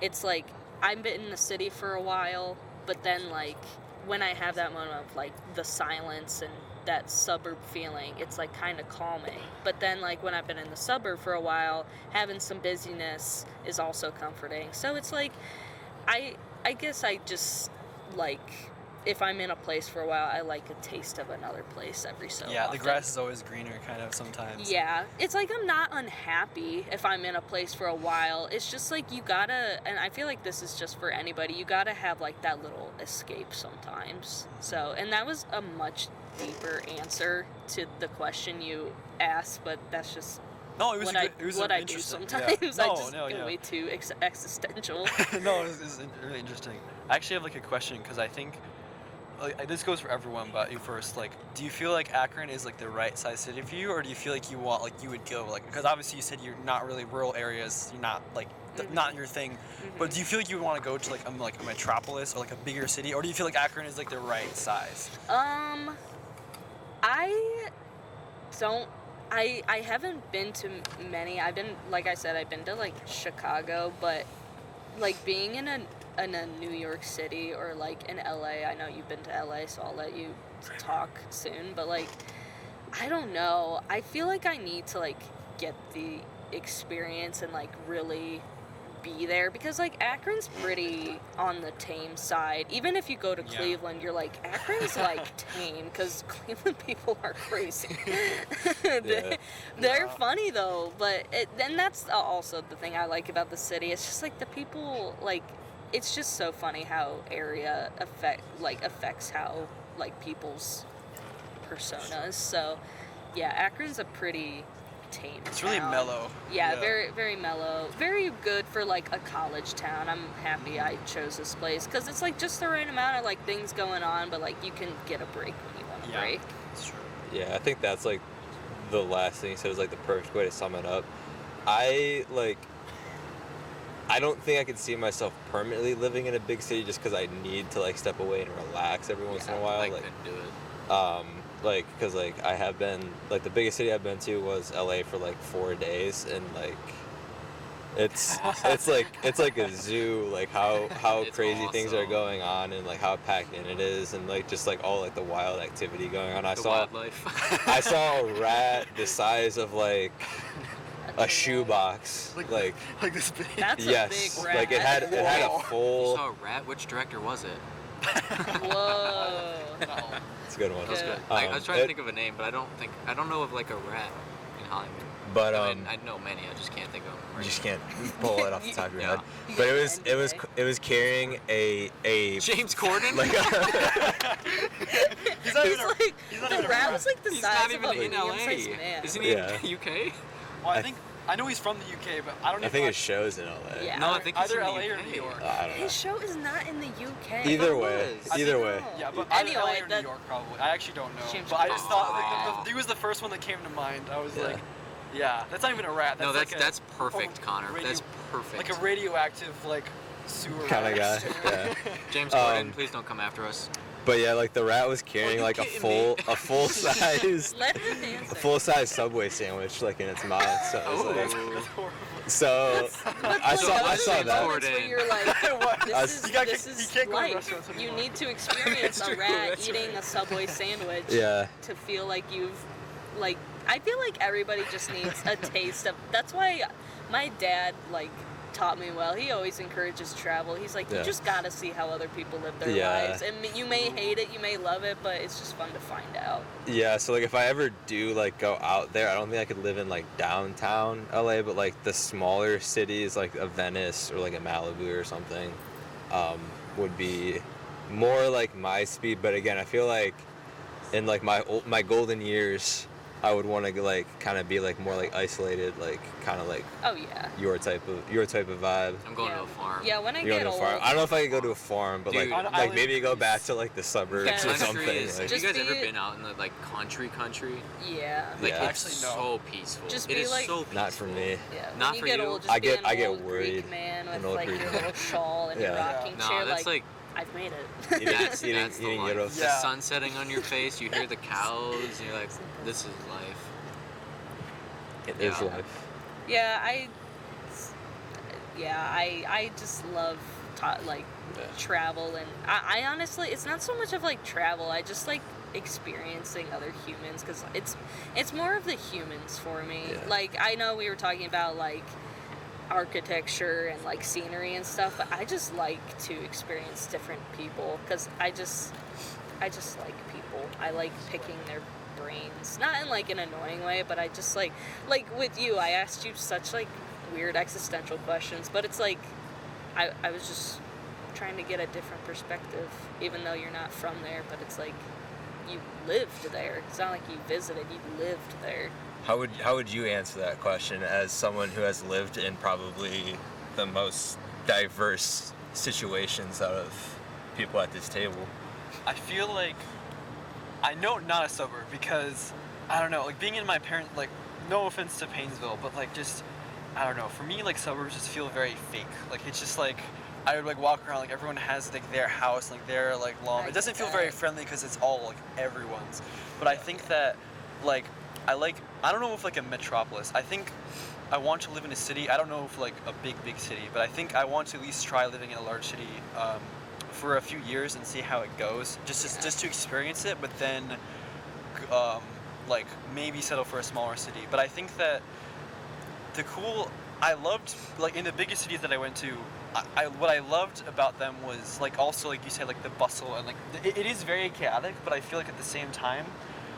it's like I've been in the city for a while, but then like when I have that moment of like the silence and that suburb feeling. It's like kind of calming. But then like when I've been in the suburb for a while, having some busyness is also comforting. So it's like I guess I just like, if I'm in a place for a while, I like a taste of another place every so often. Yeah, the grass is always greener, kind of, sometimes. Yeah, it's like I'm not unhappy if I'm in a place for a while. It's just like you gotta, and I feel like this is just for anybody, you gotta have like that little escape sometimes. So, and that was a much deeper answer to the question you asked, but that's just No, it was what a good, it was what I do interesting. sometimes. Yeah. I No, just no, get yeah. way too existential. No, it's really interesting. I actually have like a question because I think this goes for everyone, but you first. Like, do you feel like Akron is like the right size city for you, or do you feel like you would go like, because obviously you said you're not really rural areas, you're not like not your thing, but do you feel like you would want to go to like a metropolis or like a bigger city, or do you feel like Akron is like the right size? I don't. I haven't been to many. I've been, like I said, I've been to like Chicago, but like being in a New York City or like in LA. I know you've been to LA, so I'll let you talk soon. But like, I don't know. I feel like I need to like get the experience and like really be there, because like Akron's pretty on the tame side. Even if you go to Cleveland, you're like, Akron's like tame, because Cleveland people are crazy. They're funny though, but then that's also the thing I like about the city. It's just like the people, like, it's just so funny how area affects how like people's personas. So yeah, Akron's a pretty tame It's really town. mellow. Yeah, very, very mellow. Very good for like a college town. I'm happy I chose this place because it's like just the right amount of like things going on, but like you can get a break when you want a break. That's true. Yeah, I think that's like the last thing you said was like the perfect way to sum it up. I don't think I could see myself permanently living in a big city just because I need to like step away and relax every once in a while. I Like, couldn't do it. because like I have been, like the biggest city I've been to was LA for like 4 days, and like it's like a zoo, like how It's crazy things are awesome. going on, and like how packed in it is, and like just like all like the wild activity going on. I The saw wildlife. I saw a rat the size of like a shoebox, like Like this big. That's yes, a big rat. like it had a You full. saw a rat? Which director was it? Whoa. It's a good one. That was Yeah. good. I was trying to think of a name, but I don't know of like a rat in Hollywood. But I mean, I know many. I just can't think of them. you Right just can't pull it off the top of your Yeah. head. But it was carrying a James Corden. like He's not He's even a, like, he's not the even a rat rat. was like the He's size not of even a in medium-sized LA. man. Isn't he Yeah. in UK? Well, I know he's from the UK, but I don't. I think it shows in LA. Yeah. No, I think he's either in the LA or UK. New York. I don't know. His show is not in the UK. Either it way, was. I either think- way. Yeah, but Anyway, either LA or that- New York probably. I actually don't know. James But I just thought Corden. like, he was the first one that came to mind. I was Yeah. like, yeah, that's not even a rat. No, like that's perfect, oh, Connor. radio- That's perfect. like a radioactive like sewer Kind of rat. guy. Yeah. James Um, Corden, please don't come after us. But yeah, like the rat was carrying you like a kidding full me? a full size Let him answer. full size Subway sandwich like in its mouth. So it was like, Oh. That's horrible. so I saw that. Moments where you're like, What? I- this You gotta is, get- this you is can't go to life. restaurants You anymore. need to experience That's a true, rat that's eating right. a Subway sandwich Yeah. to feel like you've, like, I feel like everybody just needs a taste of, that's why my dad, like, taught me well. He always encourages travel. He's like, you Yeah. just gotta see how other people live their Yeah. lives. And you may hate it, you may love it, but it's just fun to find out. Yeah, so like if I ever do like go out there, I don't think I could live in like downtown LA, but like the smaller cities like a Venice or like a Malibu or something would be more like my speed. But again, I feel like in like my golden years, I would want to like kind of be like more like isolated, like kind of like Oh, yeah. your type of vibe. I'm going yeah. to a farm. Yeah, when I You're get going to a old. farm. I don't know if I could go to a farm, but Dude. like On like maybe island go back trees. to like the suburbs Yeah. or Country something. is. Like, Have you guys Just ever be- been out in the like country? Yeah. Like Yeah. it's Actually, no. so peaceful. Just It be is like- so peaceful. not for me. Yeah, Not when you for get you. old, just I be get- an I get old worried. Greek man An with old like Greek your man. little shawl and your Yeah. rocking No, chair. that's like I've made it. that's, Eating- that's the eating life. gyros. The Yeah. sun setting on your face. You hear the cows. And you're like, this is life. It is Yeah. life. Yeah, I just love like Yeah. travel, and I honestly, it's not so much of like travel. I just like experiencing other humans, because it's more of the humans for me. Yeah. Like, I know we were talking about like architecture and like scenery and stuff, but I just like to experience different people, because I just like people. I like picking their brains, not in like an annoying way, but I just like with you, I asked you such like weird existential questions, but it's like I was just trying to get a different perspective, even though you're not from there, but it's like you lived there. It's not like you visited, you lived there. How would you answer that question as someone who has lived in probably the most diverse situations out of people at this table? I feel like I know not a suburb, because I don't know, like being in my parent, like, no offense to Painesville, but like just I don't know, for me like suburbs just feel very fake. Like it's just like I would like walk around, like everyone has like their house, like their like lawn. It doesn't feel very friendly because it's all like everyone's. But I think that like I don't know if like a metropolis. I think I want to live in a city. I don't know if like a big city, but I think I want to at least try living in a large city for a few years and see how it goes, just to experience it. But then like maybe settle for a smaller city. But I think that I loved like in the biggest cities that I went to. What I loved about them was like also like you said, like the bustle and like it is very chaotic, but I feel like at the same time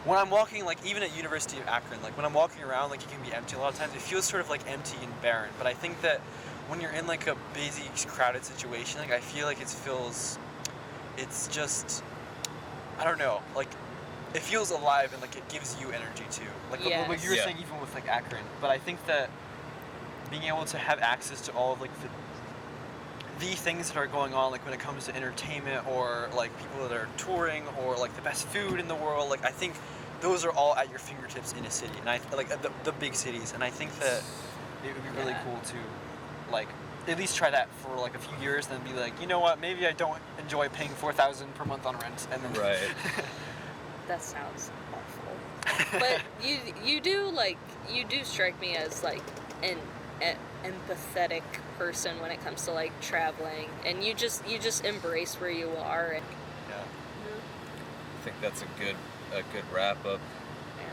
when I'm walking, like even at University of Akron, like when I'm walking around, like it can be empty a lot of times. It feels sort of like empty and barren. But I think that when you're in like a busy, crowded situation, like I feel like it's just, I don't know, like it feels alive and like it gives you energy too. Like what you were saying, even with like Akron. But I think that being able to have access to all of like the things that are going on, like when it comes to entertainment or like people that are touring or like the best food in the world, like I think those are all at your fingertips in a city, and I like the big cities, and I think that it would be really cool to like at least try that for like a few years, then be like, you know what, maybe I don't enjoy paying $4,000 per month on rent, and then Right. That sounds awful. But you do strike me as like an empathetic person when it comes to like traveling, and you just embrace where you are. And I think that's a good wrap up.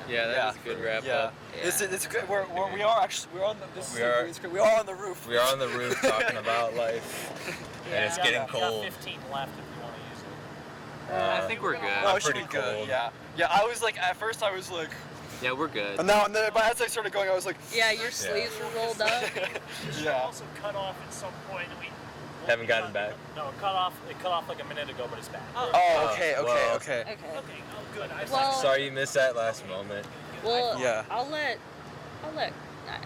Yeah, that is a good wrap up. Yeah. It's good. We are on the roof. We are on the roof talking about life, and it's getting cold. We got 15 left if you want to use it. I think we're good. No, it should pretty be good. cold. Yeah. I was like, at first I was like, Yeah, we're good. and then, but as I started going, I was like, yeah, your sleeves were rolled up. It also cut off at some point. Haven't gotten back. No, it cut off like a minute ago, but it's back. oh, okay. Okay. Okay, oh good. Well, Sorry you missed that last moment. Well, Yeah. I'll let.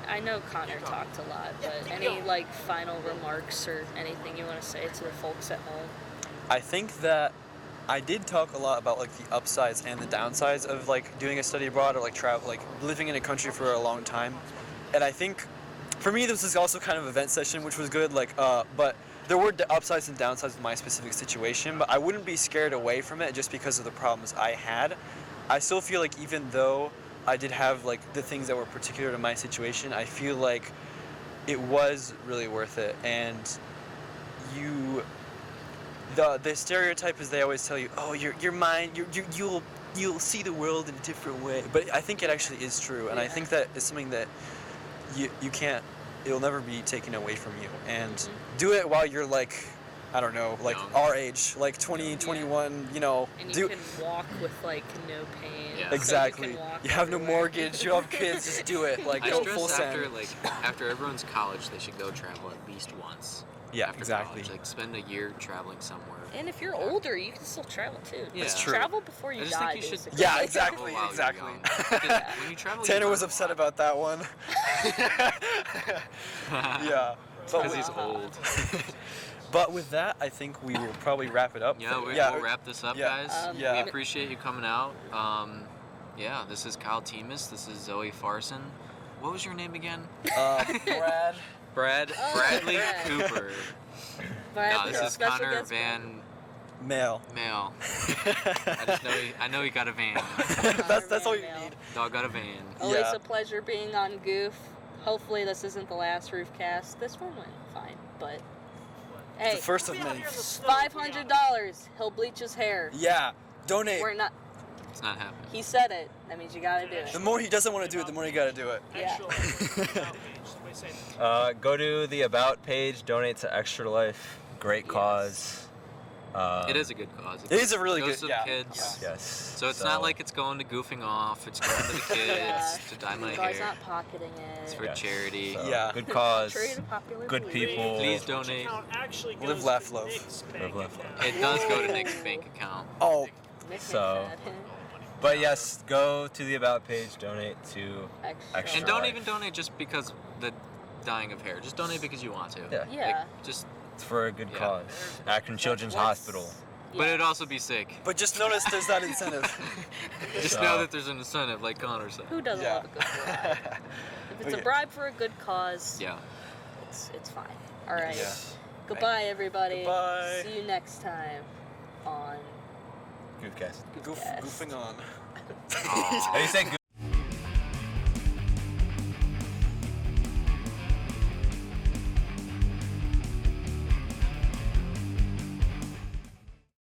I know Connor talked a lot, but any like final remarks or anything you want to say to the folks at home? I think that I did talk a lot about like the upsides and the downsides of like doing a study abroad or like travel, like living in a country for a long time. And I think for me this was also kind of an event session, which was good. Like, but there were upsides and downsides of my specific situation. But I wouldn't be scared away from it just because of the problems I had. I still feel like even though I did have like the things that were particular to my situation, I feel like it was really worth it. And the stereotype is they always tell you, oh, your mind, you'll see the world in a different way. But I think it actually is true, and I think that is something that you can't, it'll never be taken away from you. And do it while you're like, I don't know, like young. Our age, like 20, 21, you know. And you can walk with like no pain. Yeah. so Exactly. you have no everywhere. mortgage, you have kids, just do it. Like, I go stress full send. after everyone's college, they should go travel at least once. Yeah, after exactly. College. Like spend a year traveling somewhere. And if you're older, you can still travel too. Yeah. That's true. Travel before I you just die. think you should. basically. Yeah, exactly, Travel while you're exactly. young. Because when you travel, you Tanner learn was a upset lot. about that one. Yeah. Because he's old. But with that, I think we will probably wrap it up. Yeah, we'll wrap this up, Yeah. guys. Yeah. We appreciate you coming out. Yeah, this is Kyle Temis. This is Zoe Farson. What was your name again? Brad. Bradley Brad. Cooper. But No, this is special Connor guest Van Male. Mail. I know he got a van. that's all you Male. need. Dog got a van. Always Yeah. a pleasure being on Goof. Hopefully this isn't the last Roofcast. This one went fine, but hey, The first of many. $500. He'll bleach his hair. Yeah. Donate. We're not. It's not happening. He said it. That means you gotta do it. The more he doesn't want to do it, the more you gotta do it. Yeah. Actual about page. Somebody say Go to the About page, donate to Extra Life. Great Yes. cause. It is a good cause. It is a really goes good. to the Yeah. kids. Yeah. Yes. So it's not like it's going to goofing off. It's going to the kids Yeah. to dye my Guys hair. not pocketing it. It's for Yes. charity. So, Yeah. Good cause. Contrary to popular Good belief. people. Please Which donate. account actually Live, goes laugh, to love. Nick's bank Live, laugh, account. It does go to Whoa. Nick's bank account. Oh, Nick So- McFadden. But yes, go to the About page, donate to Extra And don't Life. even donate just because the dyeing of hair. Just donate because you want to. Yeah. Yeah. Like, just. It's for a good Yeah. cause. Akron Children's Hospital. But it'd also be sick. but just notice there's that incentive. Just So- know that there's an incentive, like Connor said. Who doesn't Yeah. love a good bribe? If it's a Okay. bribe for a good cause, Yeah. it's fine. All right. Yeah. Goodbye, everybody. Goodbye. See you next time on Goofcast. Goof, Goofcast. goofing on. Aw. How do you say